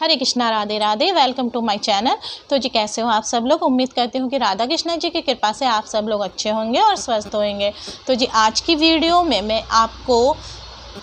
Hare Krishna, Radhe Radhe. Welcome to my channel. तो जी कैसे हो आप सब लोग। उम्मीद करती हूँ कि राधा कृष्णा जी की कृपा से आप सब लोग अच्छे होंगे और स्वस्थ होंगे। तो जी आज की वीडियो में मैं आपको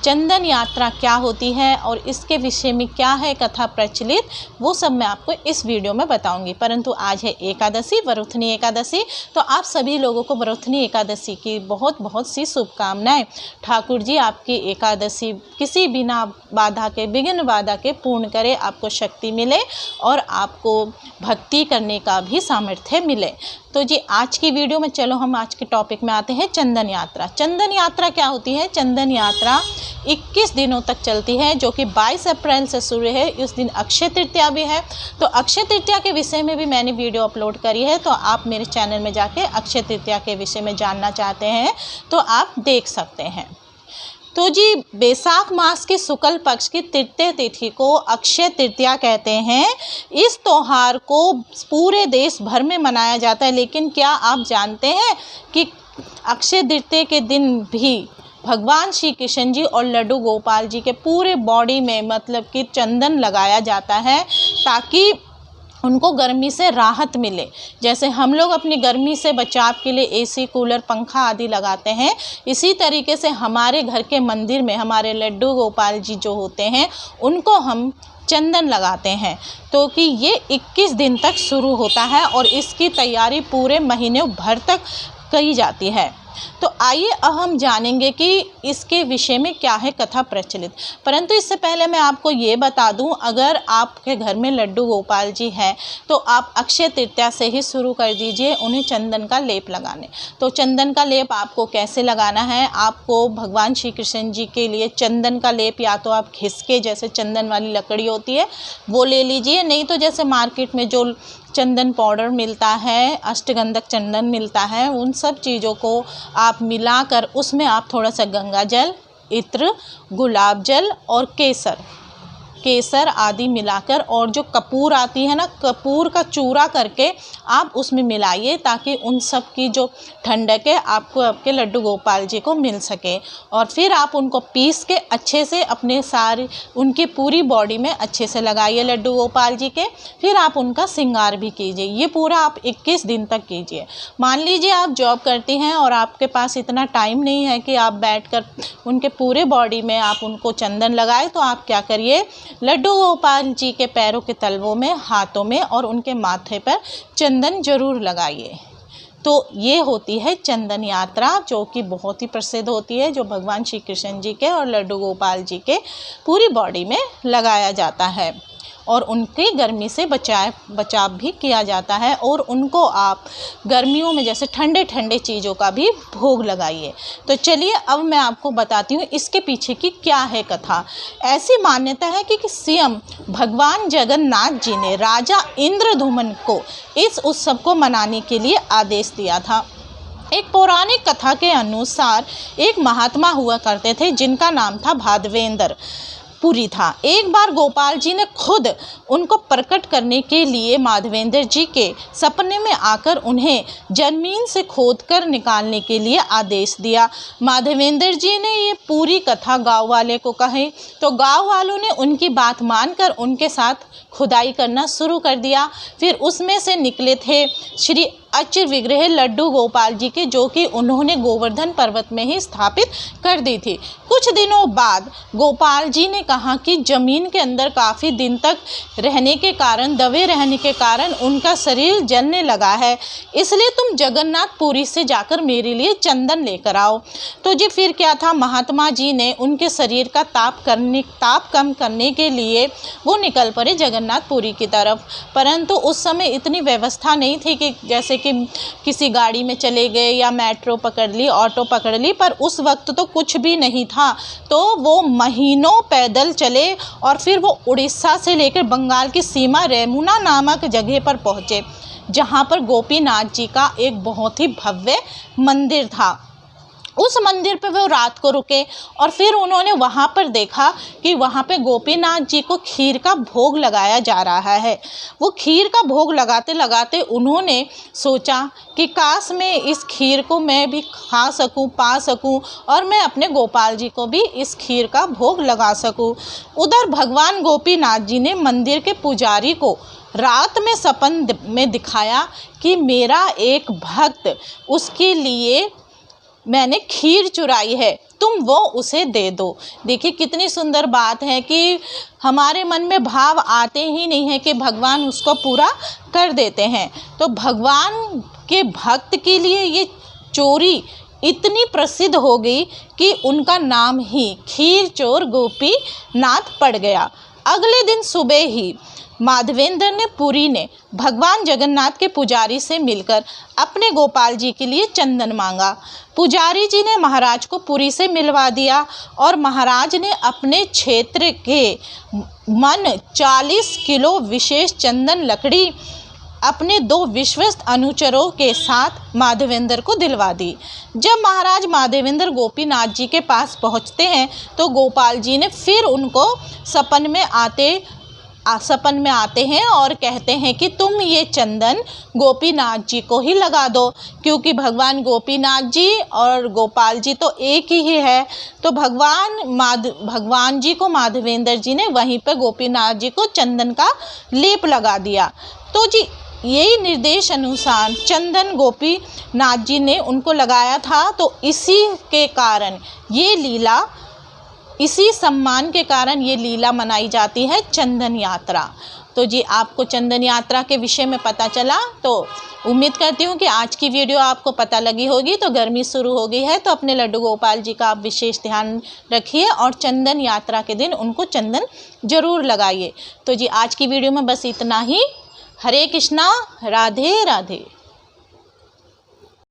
चंदन यात्रा क्या होती है और इसके विषय में क्या है कथा प्रचलित, वो सब मैं आपको इस वीडियो में बताऊंगी। परंतु आज है एकादशी, वरुथनी एकादशी। तो आप सभी लोगों को वरुथनी एकादशी की बहुत बहुत सी शुभकामनाएं। ठाकुर जी आपकी एकादशी किसी बिना बाधा के, बिघ्न बाधा के पूर्ण करे, आपको शक्ति मिले और आपको भक्ति करने का भी सामर्थ्य मिले। तो जी आज की वीडियो में चलो हम आज के टॉपिक में आते हैं। चंदन यात्रा। चंदन यात्रा क्या होती है। चंदन यात्रा 21 दिनों तक चलती है, जो कि 22 अप्रैल से शुरू है। इस दिन अक्षय तृतीया भी है। तो अक्षय तृतीया के विषय में भी मैंने वीडियो अपलोड करी है, तो आप मेरे चैनल में जाके अक्षय तृतीया के विषय में जानना चाहते हैं तो आप देख सकते हैं। तो जी बैसाख मास की शुक्ल पक्ष की तृतीय तिथि को अक्षय तृतीया कहते हैं। इस त्योहार को पूरे देश भर में मनाया जाता है। लेकिन क्या आप जानते हैं कि अक्षय तृतीया के दिन भी भगवान श्री कृष्ण जी और लड्डू गोपाल जी के पूरे बॉडी में मतलब कि चंदन लगाया जाता है, ताकि उनको गर्मी से राहत मिले। जैसे हम लोग अपनी गर्मी से बचाव के लिए एसी, कूलर, पंखा आदि लगाते हैं, इसी तरीके से हमारे घर के मंदिर में हमारे लड्डू गोपाल जी जो होते हैं उनको हम चंदन लगाते हैं। तो कि ये 21 दिन तक शुरू होता है और इसकी तैयारी पूरे महीने भर तक की जाती है। तो आइए अब हम जानेंगे कि इसके विषय में क्या है कथा प्रचलित। परंतु इससे पहले मैं आपको ये बता दूं, अगर आपके घर में लड्डू गोपाल जी हैं तो आप अक्षय तृतीया से ही शुरू कर दीजिए उन्हें चंदन का लेप लगाने। तो चंदन का लेप आपको कैसे लगाना है, आपको भगवान श्री कृष्ण जी के लिए चंदन का लेप या तो आप घिसके, जैसे चंदन वाली लकड़ी होती है वो ले लीजिए, नहीं तो जैसे मार्केट में जो चंदन पाउडर मिलता है, अष्टगंधक चंदन मिलता है, उन सब चीज़ों को आप मिलाकर उसमें आप थोड़ा सा गंगा जल, इत्र, गुलाब जल और केसर आदि मिलाकर, और जो कपूर आती है ना, कपूर का चूरा करके आप उसमें मिलाइए, ताकि उन सब की जो ठंडक है आपको आपके लड्डू गोपाल जी को मिल सके। और फिर आप उनको पीस के अच्छे से अपने सारे उनकी पूरी बॉडी में अच्छे से लगाइए लड्डू गोपाल जी के। फिर आप उनका श्रृंगार भी कीजिए। ये पूरा आप 21 दिन तक कीजिए। मान लीजिए आप जॉब करती हैं और आपके पास इतना टाइम नहीं है कि आप बैठकर उनके पूरे बॉडी में आप उनको चंदन लगाए, तो आप क्या करिए, लड्डू गोपाल जी के पैरों के तलवों में, हाथों में और उनके माथे पर चंदन जरूर लगाइए। तो ये होती है चंदन यात्रा, जो कि बहुत ही प्रसिद्ध होती है, जो भगवान श्री कृष्ण जी के और लड्डू गोपाल जी के पूरी बॉडी में लगाया जाता है और उनके गर्मी से बचाव भी किया जाता है। और उनको आप गर्मियों में जैसे ठंडे ठंडे चीज़ों का भी भोग लगाइए। तो चलिए अब मैं आपको बताती हूँ इसके पीछे की क्या है कथा। ऐसी मान्यता है कि स्वयं भगवान जगन्नाथ जी ने राजा इंद्रद्युम्न को इस उत्सव को मनाने के लिए आदेश दिया था। एक पौराणिक कथा के अनुसार एक महात्मा हुआ करते थे जिनका नाम था माधवेंद्र पुरी था। एक बार गोपाल जी ने खुद उनको प्रकट करने के लिए माधवेंद्र जी के सपने में आकर उन्हें जमीन से खोदकर निकालने के लिए आदेश दिया। माधवेंद्र जी ने ये पूरी कथा गांव वाले को कही, तो गांव वालों ने उनकी बात मानकर उनके साथ खुदाई करना शुरू कर दिया। फिर उसमें से निकले थे श्री अच्र विग्रह लड्डू गोपाल जी के, जो कि उन्होंने गोवर्धन पर्वत में ही स्थापित कर दी थी। कुछ दिनों बाद गोपाल जी ने कहा कि जमीन के अंदर काफ़ी दिन तक रहने के कारण, दबे रहने के कारण उनका शरीर जलने लगा है, इसलिए तुम जगन्नाथपुरी से जाकर मेरे लिए चंदन लेकर आओ। तो जी फिर क्या था, महात्मा जी ने उनके शरीर का ताप कम करने के लिए वो निकल पड़े जगन्नाथपुरी की तरफ। परंतु उस समय इतनी व्यवस्था नहीं थी कि जैसे कि किसी गाड़ी में चले गए या मेट्रो पकड़ ली, ऑटो पकड़ ली, पर उस वक्त तो कुछ भी नहीं था। तो वो महीनों पैदल चले और फिर वो उड़ीसा से लेकर बंगाल की सीमा रेमुना नामक जगह पर पहुँचे, जहाँ पर गोपीनाथ जी का एक बहुत ही भव्य मंदिर था। उस मंदिर पे वो रात को रुके और फिर उन्होंने वहाँ पर देखा कि वहाँ पे गोपीनाथ जी को खीर का भोग लगाया जा रहा है। वो खीर का भोग लगाते लगाते उन्होंने सोचा कि काश मैं इस खीर को मैं भी खा सकूं, पा सकूं और मैं अपने गोपाल जी को भी इस खीर का भोग लगा सकूं। उधर भगवान गोपीनाथ जी ने मंदिर के पुजारी को रात में सपन में दिखाया कि मेरा एक भक्त, उसके लिए मैंने खीर चुराई है, तुम वो उसे दे दो। देखिए कितनी सुंदर बात है कि हमारे मन में भाव आते ही नहीं है कि भगवान उसको पूरा कर देते हैं। तो भगवान के भक्त के लिए ये चोरी इतनी प्रसिद्ध हो गई कि उनका नाम ही खीर चोर गोपीनाथ पड़ गया। अगले दिन सुबह ही माधवेंद्र ने पुरी ने भगवान जगन्नाथ के पुजारी से मिलकर अपने गोपाल जी के लिए चंदन मांगा। पुजारी जी ने महाराज को पुरी से मिलवा दिया और महाराज ने अपने क्षेत्र के मन 40 किलो विशेष चंदन लकड़ी अपने 2 विश्वस्त अनुचरों के साथ माधवेंद्र को दिलवा दी। जब महाराज माधवेंद्र गोपीनाथ जी के पास पहुंचते हैं तो गोपाल जी ने फिर उनको सपन में आते हैं और कहते हैं कि तुम ये चंदन गोपीनाथ जी को ही लगा दो, क्योंकि भगवान गोपीनाथ जी और गोपाल जी तो एक ही है। तो भगवान जी को माधवेंद्र जी ने वहीं पर गोपीनाथ जी को चंदन का लेप लगा दिया। तो जी यही निर्देश अनुसार चंदन गोपीनाथ जी ने उनको लगाया था। तो इसी के कारण ये लीला, इसी सम्मान के कारण ये लीला मनाई जाती है चंदन यात्रा। तो जी आपको चंदन यात्रा के विषय में पता चला, तो उम्मीद करती हूँ कि आज की वीडियो आपको पता लगी होगी। तो गर्मी शुरू हो गई है तो अपने लड्डू गोपाल जी का आप विशेष ध्यान रखिए और चंदन यात्रा के दिन उनको चंदन जरूर लगाइए। तो जी आज की वीडियो में बस इतना ही। हरे कृष्णा, राधे राधे।